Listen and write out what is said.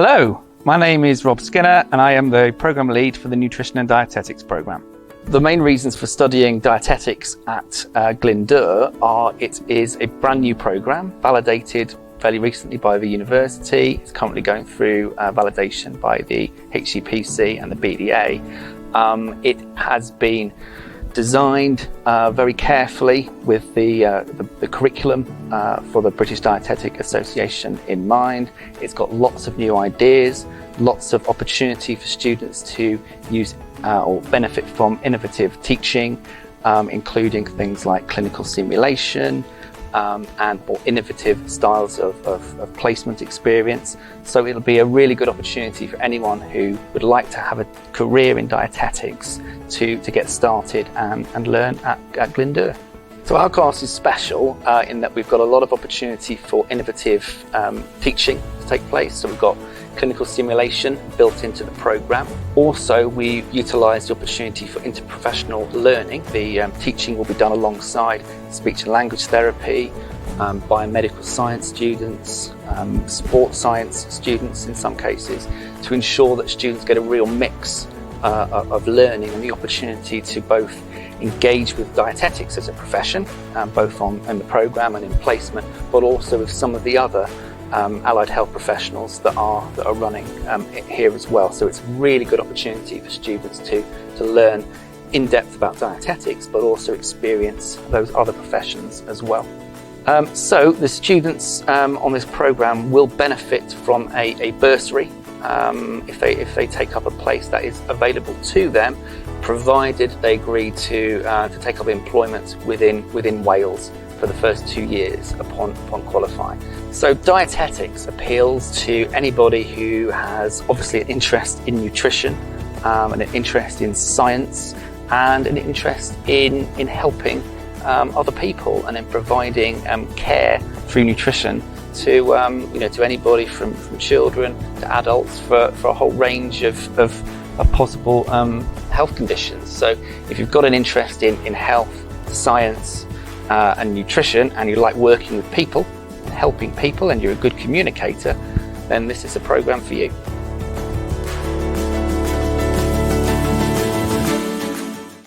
Hello, my name is Rob Skinner and I am the Programme Lead for the Nutrition and Dietetics programme. The main reasons for studying dietetics at Glyndŵr are it is a brand new programme, validated fairly recently by the university. It's currently going through validation by the HCPC and the BDA. It has been designed very carefully with the curriculum for the British Dietetic Association in mind. It's got lots of new ideas, lots of opportunity for students to use or benefit from innovative teaching, including things like clinical simulation and more innovative styles of placement experience. So it'll be a really good opportunity for anyone who would like to have a career in dietetics to get started and learn at Glyndŵr. So our course is special in that we've got a lot of opportunity for innovative teaching to take place. So we've got clinical simulation built into the programme. Also, we've utilised the opportunity for interprofessional learning. The teaching will be done alongside speech and language therapy, biomedical science students, sports science students in some cases, to ensure that students get a real mix of learning and the opportunity to both engage with dietetics as a profession, both in the programme and in placement, but also with some of the other allied health professionals that are running here as well. So it's a really good opportunity for students to learn in depth about dietetics, but also experience those other professions as well. So the students on this programme will benefit from a bursary if they take up a place that is available to them, provided they agree to take up employment within Wales for the first 2 years upon qualifying. So dietetics appeals to anybody who has obviously an interest in nutrition, and an interest in science, and an interest in helping other people and in providing care through nutrition to anybody from children to adults for a whole range of possible health conditions. So if you've got an interest in health, science and nutrition, and you like working with people and helping people, and you're a good communicator, then this is a programme for you.